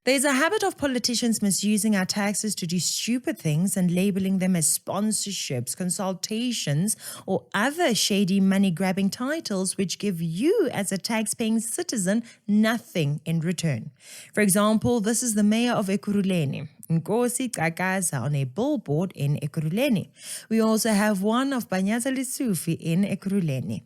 There's a habit of politicians misusing our taxes to do stupid things and labeling them as sponsorships, consultations, or other shady money-grabbing titles which give you, as a tax-paying citizen, nothing in return. For example, this is the mayor of Ekurhuleni, Nkosi Kakaza, on a billboard in Ekurhuleni. We also have one of Banyaza Lesufi in Ekurhuleni.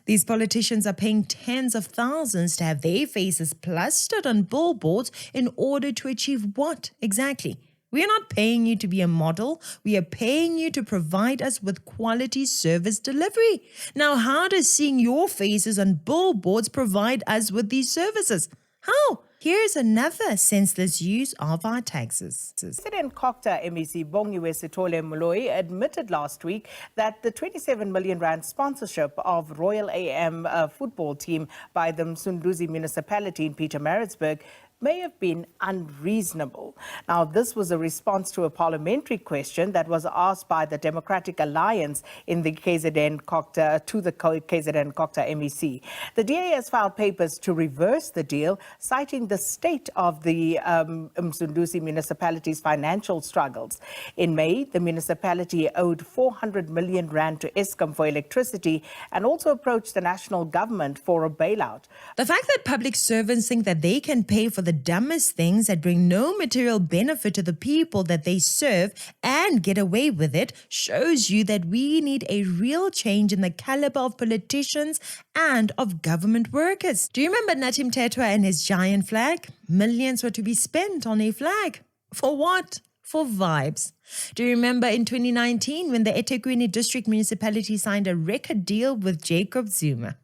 These politicians are paying tens of thousands to have their faces plastered on billboards in order to achieve what exactly? We are not paying you to be a model. We are paying you to provide us with quality service delivery. Now, how does seeing your faces on billboards provide us with these services? How? Here's another senseless use of our taxes. President Cocta MEC Bongiwe Sithole Moloi admitted last week that the 27 million rand sponsorship of Royal AM football team by the Msunduzi Municipality in Pietermaritzburg may have been unreasonable. Now, this was a response to a parliamentary question that was asked by the Democratic Alliance in the KZN Cocta to the KZN Cocta MEC. The DAS filed papers to reverse the deal, citing the state of the Msunduzi municipality's financial struggles. In May, the municipality owed 400 million rand to Eskom for electricity and also approached the national government for a bailout. The fact that public servants think that they can pay for the dumbest things that bring no material benefit to the people that they serve and get away with it shows you that we need a real change in the caliber of politicians and of government workers. Do you remember Natim Tetwa and his giant flag? Millions were to be spent on a flag. For what? For vibes. Do you remember in 2019 when the eThekwini District Municipality signed a record deal with Jacob Zuma?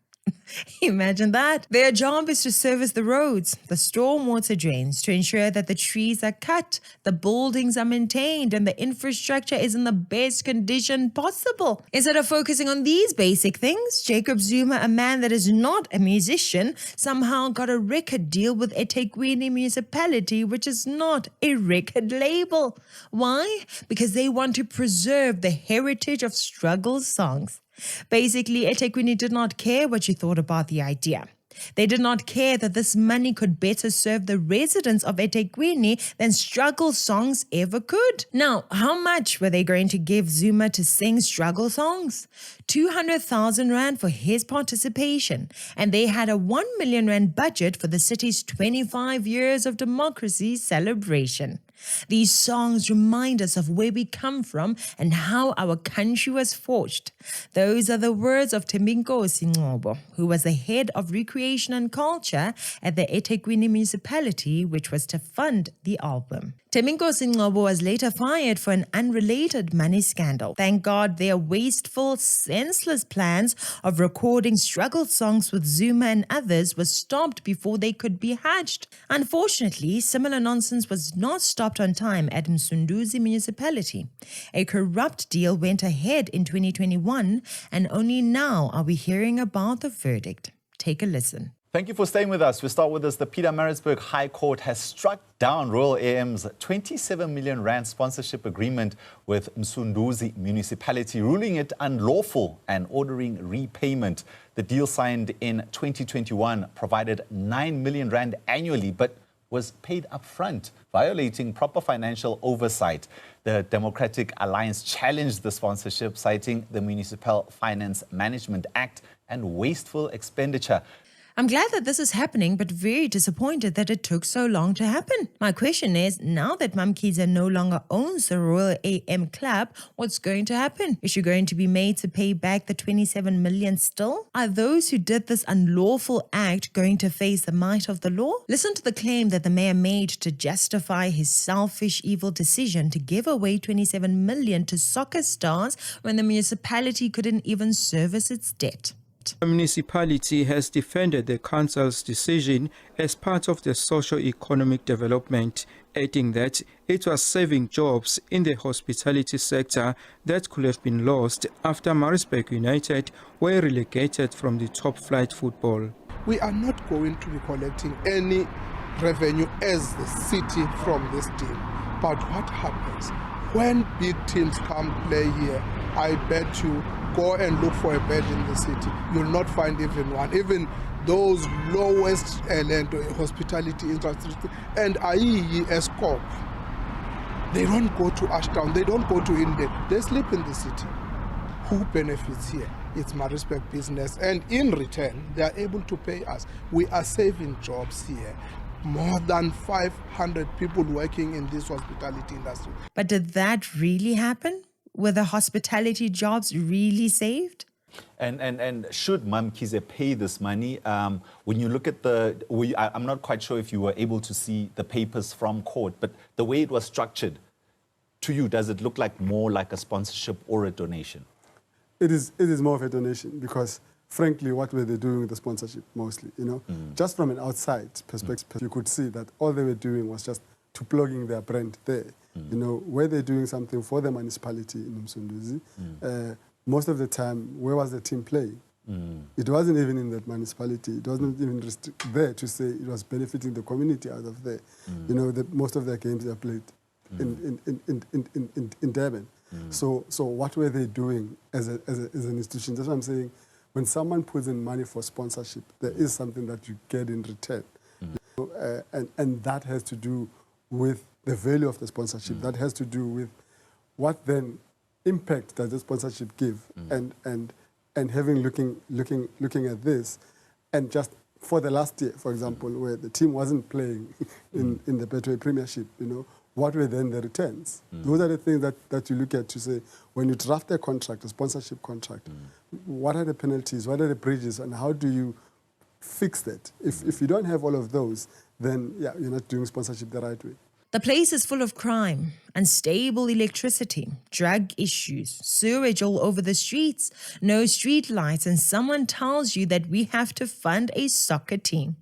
Imagine that. Their job is to service the roads, the stormwater drains, to ensure that the trees are cut, the buildings are maintained, and the infrastructure is in the best condition possible. Instead of focusing on these basic things, Jacob Zuma, a man that is not a musician, somehow got a record deal with eThekwini Municipality, which is not a record label. Why? Because they want to preserve the heritage of struggle songs. Basically, eThekwini did not care what you thought about the idea. They did not care that this money could better serve the residents of eThekwini than struggle songs ever could. Now, how much were they going to give Zuma to sing struggle songs? 200,000 rand for his participation, and they had a 1 million rand budget for the city's 25 years of democracy celebration. These songs remind us of where we come from and how our country was forged. Those are the words of Nkosi Ngcobo, who was the head of recreation and culture at the eThekwini Municipality, which was to fund the album. Nkosi Ngcobo was later fired for an unrelated money scandal. Thank God their wasteful, senseless plans of recording struggle songs with Zuma and others was stopped before they could be hatched. Unfortunately, similar nonsense was not stopped on time at Msunduzi Municipality. A corrupt deal went ahead in 2021, and only now are we hearing about the verdict. Take a listen. Thank you for staying with us. We start with this. The Pietermaritzburg High Court has struck down Royal AM's 27 million rand sponsorship agreement with Msunduzi Municipality, ruling it unlawful and ordering repayment. The deal signed in 2021 provided 9 million rand annually, but was paid up front, violating proper financial oversight. The Democratic Alliance challenged the sponsorship, citing the Municipal Finance Management Act and wasteful expenditure. I'm glad that this is happening, but very disappointed that it took so long to happen. My question is, now that MaMkhize no longer owns the Royal AM club, what's going to happen? Is she going to be made to pay back the 27 million still? Are those who did this unlawful act going to face the might of the law? Listen to the claim that the mayor made to justify his selfish, evil decision to give away 27 million to soccer stars when the municipality couldn't even service its debt. The municipality has defended the council's decision as part of the socio-economic development, adding that it was saving jobs in the hospitality sector that could have been lost after Maritzburg United were relegated from the top flight football. We are not going to be collecting any revenue as the city from this deal. But what happens when big teams come play here? I bet you go and look for a bed in the city. You'll not find even one. Even those lowest hospitality infrastructure and Eskom. They don't go to Ashtown, they don't go to India, they sleep in the city. Who benefits here? It's MaRespect business, and in return, they are able to pay us. We are saving jobs here. More than 500 people working in this hospitality industry. But did that really happen? Were the hospitality jobs really saved? And should MaMkhize pay this money? When you look at I'm not quite sure if you were able to see the papers from court, but the way it was structured, to you, does it look like more like a sponsorship or a donation? It is more of a donation because, frankly, what were they doing with the sponsorship mostly? Just from an outside perspective, you could see that all they were doing was just to plugging their brand there. Were they doing something for the municipality in Msunduzi? Most of the time, where was the team playing? It wasn't even in that municipality. It wasn't even there to say it was benefiting the community out of there. Most of their games are played in Durban. So what were they doing as an institution? That's what I'm saying. When someone puts in money for sponsorship, there is something that you get in return. And that has to do with the value of the sponsorship. That has to do with what then impact does the sponsorship give, and having looking at this, and just for the last year, for example, where the team wasn't playing in the Betway Premiership, what were then the returns? Those are the things that you look at to say, when you draft a contract, a sponsorship contract, what are the penalties, what are the bridges, and how do you fix that? If you don't have all of those, then you're not doing sponsorship the right way. The place is full of crime, unstable electricity, drug issues, sewage all over the streets, no street lights, and someone tells you that we have to fund a soccer team.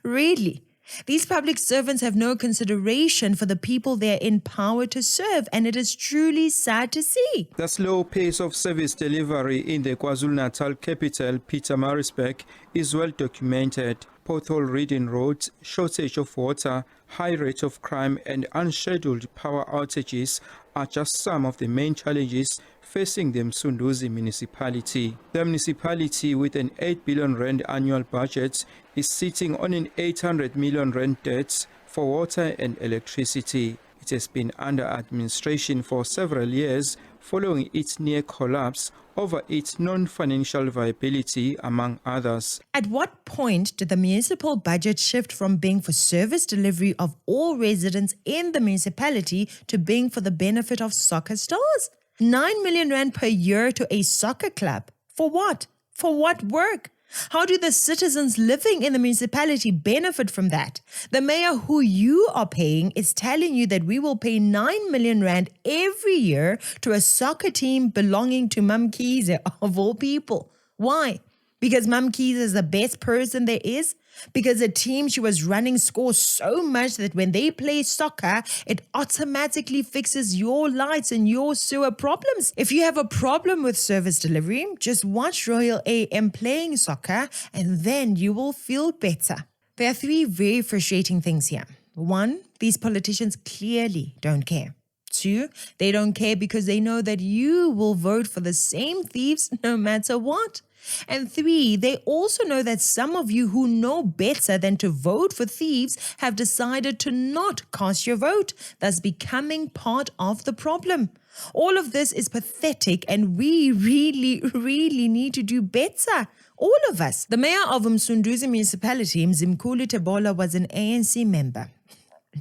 Really? These public servants have no consideration for the people they're in power to serve, and it is truly sad to see. The slow pace of service delivery in the KwaZulu-Natal capital, MaRespect, is well documented. Pothole-ridden roads, shortage of water, high rate of crime, and unscheduled power outages are just some of the main challenges facing the Msunduzi municipality. The municipality, with an 8 billion rand annual budget, is sitting on an 800 million rand debt for water and electricity. It has been under administration for several years following its near collapse over its non-financial viability, among others. At what point did the municipal budget shift from being for service delivery of all residents in the municipality to being for the benefit of soccer stars? 9 million rand per year to a soccer club. For what? For what work? How do the citizens living in the municipality benefit from that? The mayor who you are paying is telling you that we will pay 9 million rand every year to a soccer team belonging to MaMkhize, of all people. Why? Because MaMkhize is the best person there is? Because the team she was running scores so much that when they play soccer, it automatically fixes your lights and your sewer problems. If you have a problem with service delivery, just watch Royal AM playing soccer and then you will feel better. There are three very frustrating things here. One, these politicians clearly don't care. Two, they don't care because they know that you will vote for the same thieves no matter what. And three, they also know that some of you who know better than to vote for thieves have decided to not cast your vote, thus becoming part of the problem. All of this is pathetic and we really need to do better. All of us. The mayor of Msunduzi Municipality, Mzimkhulu Tebola, was an ANC member.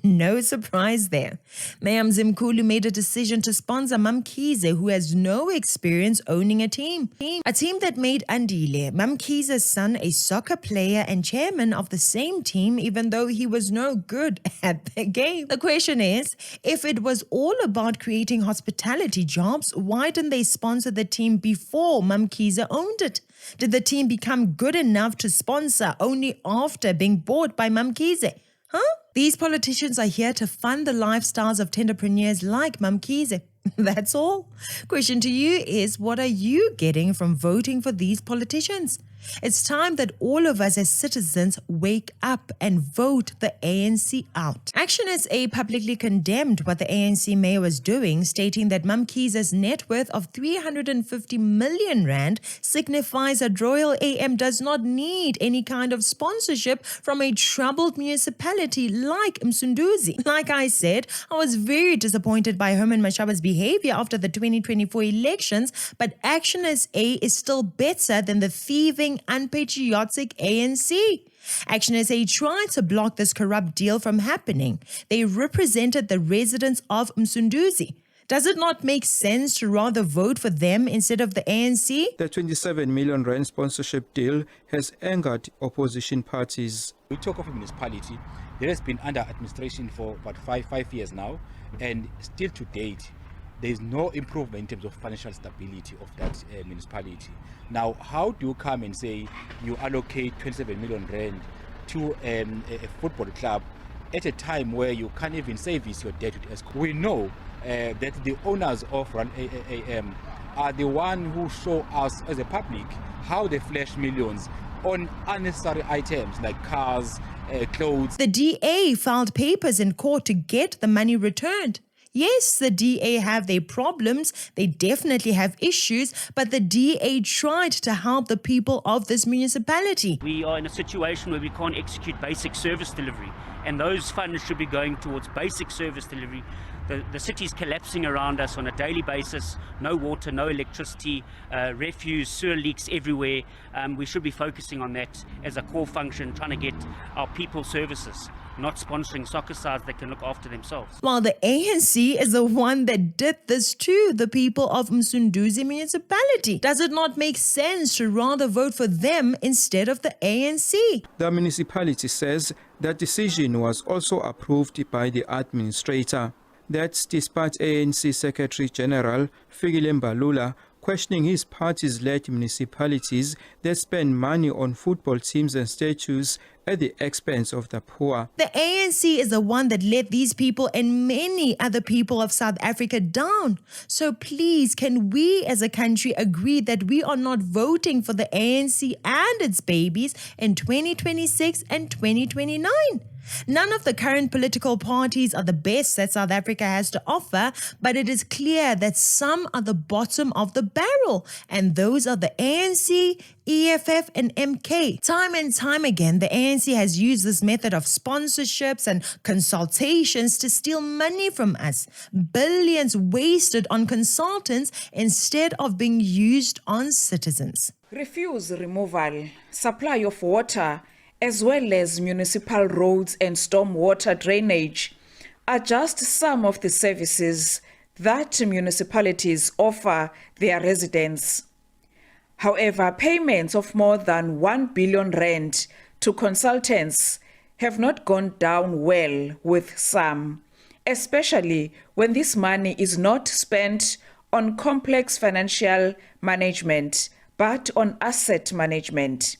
No surprise there. Mayor Mzimkhulu made a decision to sponsor MaMkhize, who has no experience owning a team. A team that made Andile, MaMkhize's son, a soccer player and chairman of the same team, even though he was no good at the game. The question is, if it was all about creating hospitality jobs, why didn't they sponsor the team before MaMkhize owned it? Did the team become good enough to sponsor only after being bought by MaMkhize? Huh? These politicians are here to fund the lifestyles of entrepreneurs like MaMkhize. That's all. Question to you is, what are you getting from voting for these politicians? It's time that all of us as citizens wake up and vote the ANC out. Action SA publicly condemned what the ANC mayor was doing, stating that MaMkhize's net worth of 350 million rand signifies that Royal AM does not need any kind of sponsorship from a troubled municipality like Msunduzi. Like I said, I was very disappointed by Herman Mashaba's behavior after the 2024 elections, but Action SA is still better than the thieving, unpatriotic ANC. Action SA tried to block this corrupt deal from happening. They represented the residents of Msunduzi. Does it not make sense to rather vote for them instead of the ANC? The 27 million rand sponsorship deal has angered opposition parties. We talk of a municipality that has been under administration for about five years now, and still to date, there is no improvement in terms of financial stability of that municipality. Now, how do you come and say you allocate 27 million rand to a football club at a time where you can't even service your debt with ESCOM? We know that the owners of Royal AM are the one who show us as a public how they flash millions on unnecessary items like cars, clothes. The DA filed papers in court to get the money returned. Yes, the DA have their problems, they definitely have issues, but the DA tried to help the people of this municipality. We are in a situation where we can't execute basic service delivery, and those funds should be going towards basic service delivery. The city is collapsing around us on a daily basis. No water, no electricity, refuse, sewer leaks everywhere. We should be focusing on that as a core function, trying to get our people services, not sponsoring soccer sides that can look after themselves. While the ANC is the one that did this to the people of Msunduzi Municipality. Does it not make sense to rather vote for them instead of the ANC? The municipality says that decision was also approved by the administrator. That's despite ANC Secretary General Fikile Mbalula questioning his party's led municipalities that spend money on football teams and statues at the expense of the poor. The ANC is the one that let these people and many other people of South Africa down. So please, can we as a country agree that we are not voting for the ANC and its babies in 2026 and 2029? None of the current political parties are the best that South Africa has to offer, but it is clear that some are the bottom of the barrel, and those are the ANC, EFF and MK. Time and time again, the ANC has used this method of sponsorships and consultations to steal money from us. Billions wasted on consultants instead of being used on citizens. Refuse removal, supply of water, as well as municipal roads and stormwater drainage are just some of the services that municipalities offer their residents. However, payments of more than 1 billion rand to consultants have not gone down well with some, especially when this money is not spent on complex financial management, but on asset management.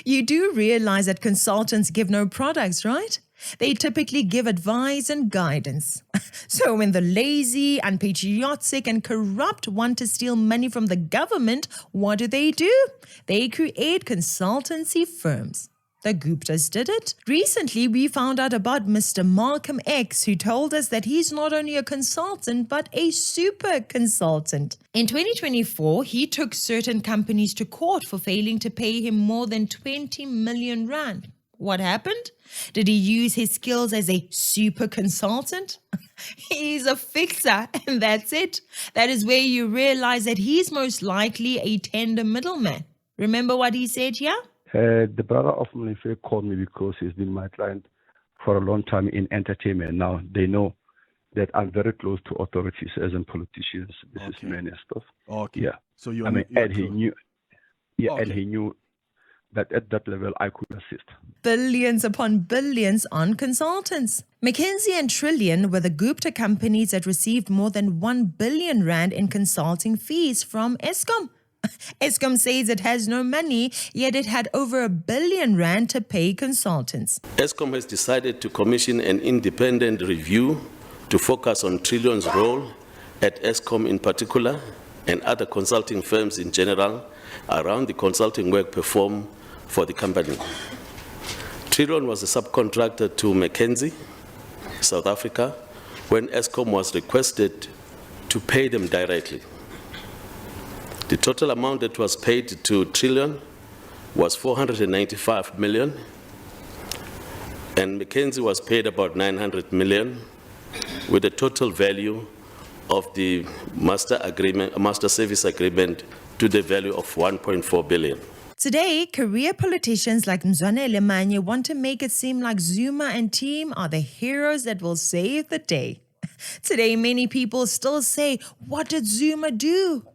You do realize that consultants give no products, right? They typically give advice and guidance. So when the lazy, unpatriotic and corrupt want to steal money from the government, what do? They create consultancy firms. The Guptas did it. Recently, we found out about Mr. Malcolm X, who told us that he's not only a consultant, but a super consultant. In 2024, he took certain companies to court for failing to pay him more than 20 million rand. What happened? Did he use his skills as a super consultant? He's a fixer, and that's it. That is where you realize that he's most likely a tender middleman. Remember what he said here? The brother of Mkhize called me because he's been my client for a long time in entertainment. Now they know that I'm very close to authorities as in politicians, businessmen and stuff. Okay. Yeah. So you. And he knew. Yeah, okay. And he knew that at that level I could assist. Billions upon billions on consultants. Mkhize and Trillion were the Gupta companies that received more than 1 billion rand in consulting fees from Eskom. Eskom says it has no money, yet it had over 1 billion rand to pay consultants. Eskom has decided to commission an independent review to focus on Trillion's role at Eskom in particular and other consulting firms in general around the consulting work performed for the company. Trillion was a subcontractor to McKinsey, South Africa, when Eskom was requested to pay them directly. The total amount that was paid to Trillion was 495 million, and McKinsey was paid about 900 million, with a total value of the master service agreement to the value of 1.4 billion. Today, career politicians like Mzwane Lemanye want to make it seem like Zuma and team are the heroes that will save the day. Today, many people still say, what did Zuma do?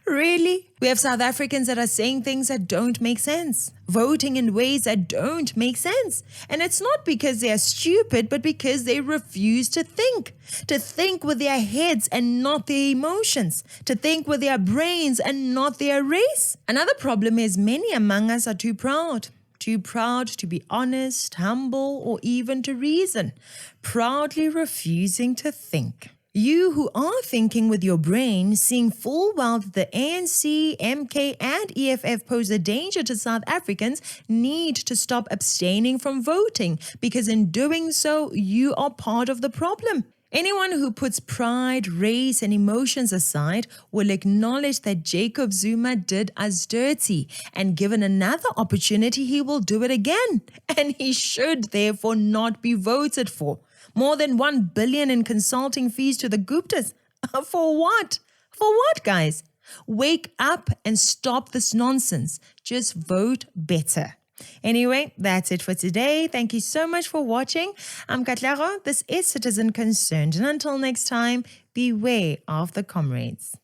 Really? We have South Africans that are saying things that don't make sense, voting in ways that don't make sense. And it's not because they are stupid, but because they refuse to think with their heads and not their emotions, to think with their brains and not their race. Another problem is many among us are too proud to be honest, humble, or even to reason, proudly refusing to think. You who are thinking with your brain, seeing full well that the ANC, MK, and EFF pose a danger to South Africans, need to stop abstaining from voting, because in doing so, you are part of the problem. Anyone who puts pride, race, and emotions aside will acknowledge that Jacob Zuma did us dirty, and given another opportunity, he will do it again. And he should therefore not be voted for. More than 1 billion in consulting fees to the Guptas. For what? For what, guys? Wake up and stop this nonsense. Just vote better. Anyway, that's it for today. Thank you so much for watching. I'm Katlego. This is Citizen Concerned. And until next time, beware of the comrades.